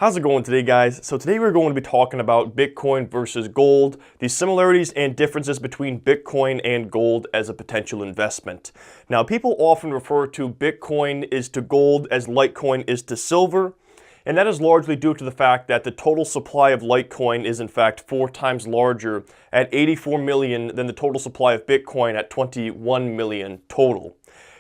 How's it going today, guys? So today we're going to be talking about Bitcoin versus gold, the similarities and differences between Bitcoin and gold as a potential investment. Now, people often refer to Bitcoin is to gold as Litecoin is to silver, and that is largely due to the fact that the total supply of Litecoin is in fact 4 times larger at 84 million than the total supply of Bitcoin at 21 million total.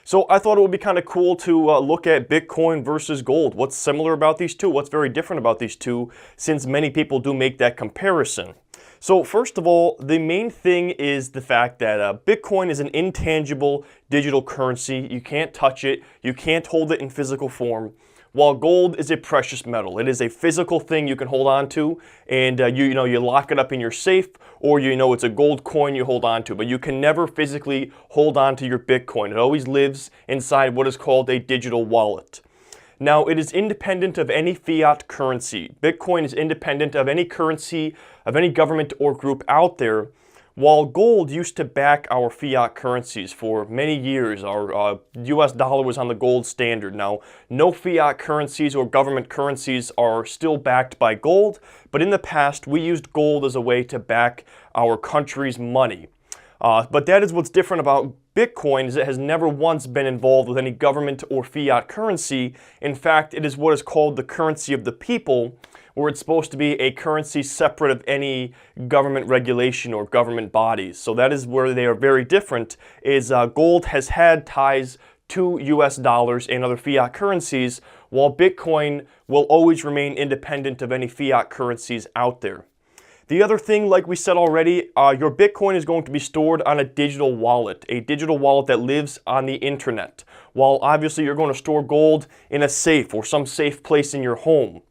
So I thought it would be kind of cool to look at Bitcoin versus gold. What's similar about these two? What's very different about these two, since many people do make that comparison? So first of all, the main thing is the fact that Bitcoin is an intangible digital currency. You can't touch it. You can't hold it in physical form. While gold is a precious metal. It is a physical thing you can hold on to, and you lock it up in your safe, or it's a gold coin you hold on to, but you can never physically hold on to your Bitcoin. It always lives inside what is called a digital wallet. Now, it is independent of any fiat currency. Bitcoin is independent of any currency, of any government or group out there. While gold used to back our fiat currencies for many years, our US dollar was on the gold standard. Now, no fiat currencies or government currencies are still backed by gold, but in the past, we used gold as a way to back our country's money. But that is what's different about Bitcoin, is it has never once been involved with any government or fiat currency. In fact, it is what is called the currency of the people, where it's supposed to be a currency separate of any government regulation or government bodies. So that is where they are very different, is gold has had ties to US dollars and other fiat currencies, while Bitcoin will always remain independent of any fiat currencies out there. The other thing, like we said already, your Bitcoin is going to be stored on a digital wallet that lives on the internet, while obviously you're going to store gold in a safe or some safe place in your home.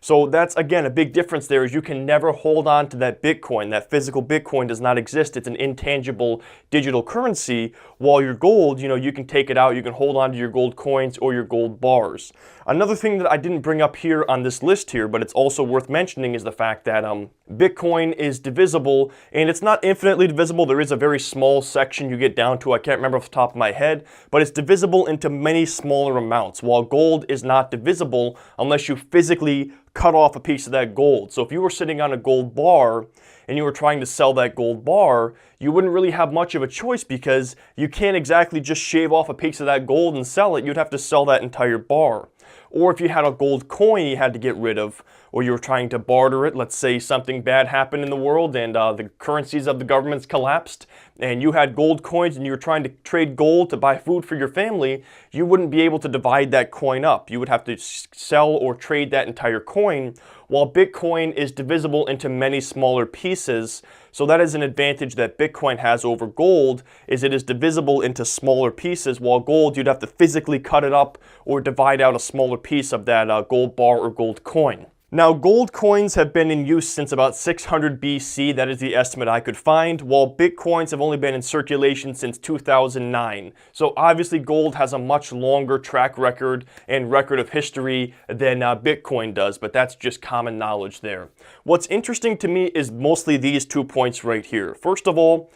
So that's, again, a big difference there, is you can never hold on to that Bitcoin. That physical Bitcoin does not exist. It's an intangible digital currency, while your gold, you can take it out, you can hold on to your gold coins or your gold bars. Another thing that I didn't bring up here on this list here, but it's also worth mentioning, is the fact that Bitcoin is divisible, and it's not infinitely divisible. There is a very small section you get down to, I can't remember off the top of my head, but it's divisible into many smaller amounts, while gold is not divisible unless you physically cut off a piece of that gold. So if you were sitting on a gold bar and you were trying to sell that gold bar, you wouldn't really have much of a choice, because you can't exactly just shave off a piece of that gold and sell it. You'd have to sell that entire bar. Or if you had a gold coin you had to get rid of, or you were trying to barter it, let's say something bad happened in the world and the currencies of the governments collapsed, and you had gold coins and you were trying to trade gold to buy food for your family, you wouldn't be able to divide that coin up. You would have to sell or trade that entire coin, while Bitcoin is divisible into many smaller pieces. So that is an advantage that Bitcoin has over gold, is it is divisible into smaller pieces, while gold, you'd have to physically cut it up or divide out a smaller piece of that gold bar or gold coin. Now, gold coins have been in use since about 600 BC, that is the estimate I could find, while Bitcoins have only been in circulation since 2009. So obviously gold has a much longer track record and record of history than Bitcoin does, but that's just common knowledge there. What's interesting to me is mostly these 2 points right here. First of all,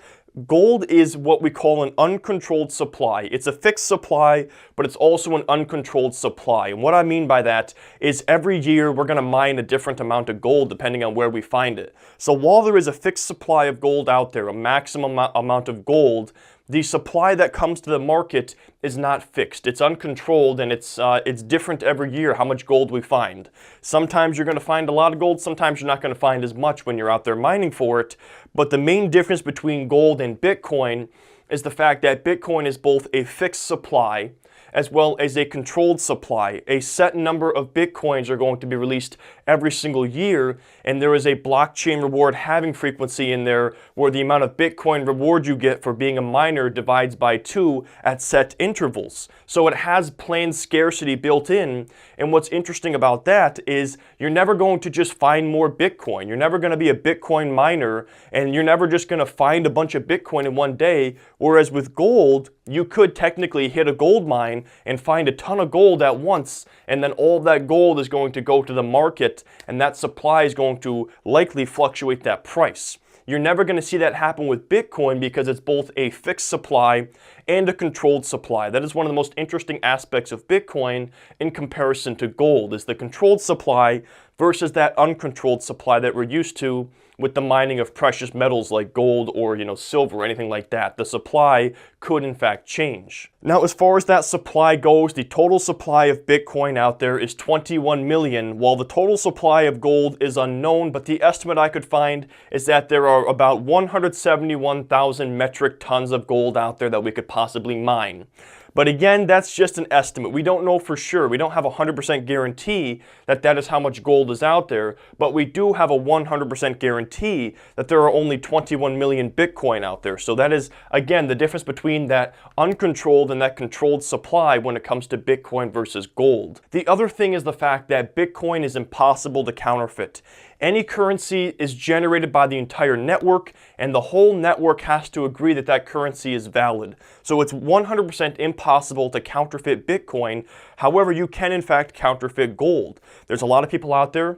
gold is what we call an uncontrolled supply. It's a fixed supply, but it's also an uncontrolled supply. And what I mean by that is every year we're going to mine a different amount of gold depending on where we find it. So while there is a fixed supply of gold out there, a maximum amount of gold, the supply that comes to the market is not fixed. It's uncontrolled, and it's different every year how much gold we find. Sometimes you're going to find a lot of gold, sometimes you're not going to find as much when you're out there mining for it. But the main difference between gold and Bitcoin is the fact that Bitcoin is both a fixed supply as well as a controlled supply. A set number of Bitcoins are going to be released every single year, and there is a blockchain reward halving frequency in there where the amount of Bitcoin reward you get for being a miner divides by 2 at set intervals. So it has planned scarcity built in, and what's interesting about that is you're never going to just find more Bitcoin. You're never going to be a Bitcoin miner, and you're never just going to find a bunch of Bitcoin in one day, whereas with gold, you could technically hit a gold mine and find a ton of gold at once, and then all of that gold is going to go to the market, and that supply is going to likely fluctuate that price. You're never going to see that happen with Bitcoin because it's both a fixed supply and a controlled supply. That is one of the most interesting aspects of Bitcoin in comparison to gold, is the controlled supply versus that uncontrolled supply that we're used to with the mining of precious metals like gold or, silver or anything like that. The supply could in fact change. Now, as far as that supply goes, the total supply of Bitcoin out there is 21 million, while the total supply of gold is unknown, but the estimate I could find is that there are about 171,000 metric tons of gold out there that we could possibly mine. But again, that's just an estimate. We don't know for sure. We don't have a 100% guarantee that that is how much gold is out there, but we do have a 100% guarantee that there are only 21 million Bitcoin out there. So that is, again, the difference between that uncontrolled and that controlled supply when it comes to Bitcoin versus gold. The other thing is the fact that Bitcoin is impossible to counterfeit. Any currency is generated by the entire network, and the whole network has to agree that that currency is valid. So it's 100% impossible to counterfeit Bitcoin. However, you can in fact counterfeit gold. There's a lot of people out there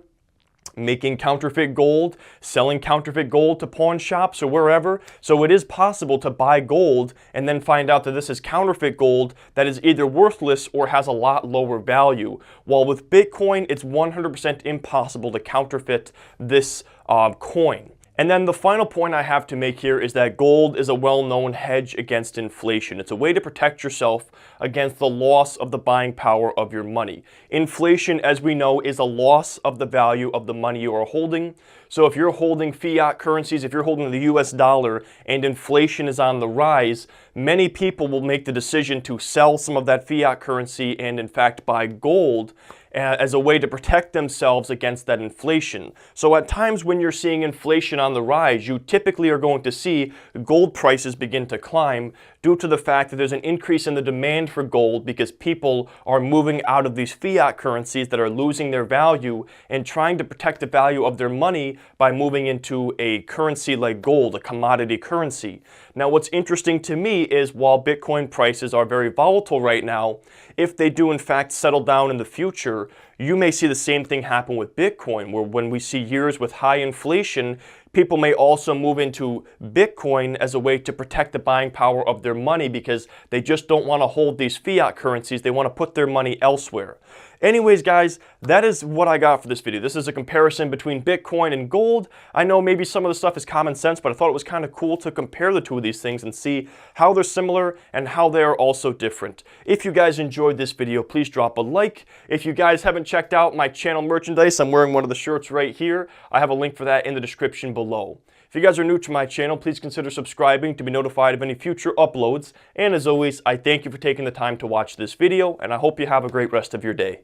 making counterfeit gold, selling counterfeit gold to pawn shops or wherever. So it is possible to buy gold and then find out that this is counterfeit gold that is either worthless or has a lot lower value. While with Bitcoin, it's 100% impossible to counterfeit this coin. And then the final point I have to make here is that gold is a well-known hedge against inflation. It's a way to protect yourself against the loss of the buying power of your money. Inflation, as we know, is a loss of the value of the money you are holding. So if you're holding fiat currencies, if you're holding the US dollar and inflation is on the rise, many people will make the decision to sell some of that fiat currency and in fact buy gold as a way to protect themselves against that inflation. So at times when you're seeing inflation on the rise, you typically are going to see gold prices begin to climb due to the fact that there's an increase in the demand for gold because people are moving out of these fiat currencies that are losing their value and trying to protect the value of their money by moving into a currency like gold, a commodity currency. Now, what's interesting to me is while Bitcoin prices are very volatile right now, if they do in fact settle down in the future, you may see the same thing happen with Bitcoin, where when we see years with high inflation, people may also move into Bitcoin as a way to protect the buying power of their money because they just don't want to hold these fiat currencies. They want to put their money elsewhere. Anyways, guys, that is what I got for this video. This is a comparison between Bitcoin and gold. I know maybe some of the stuff is common sense, but I thought it was kind of cool to compare the two of these things and see how they're similar and how they are also different. If you guys enjoyed this video, please drop a like. If you guys haven't checked out my channel merchandise, I'm wearing one of the shirts right here. I have a link for that in the description below. If you guys are new to my channel, please consider subscribing to be notified of any future uploads. And as always, I thank you for taking the time to watch this video, and I hope you have a great rest of your day.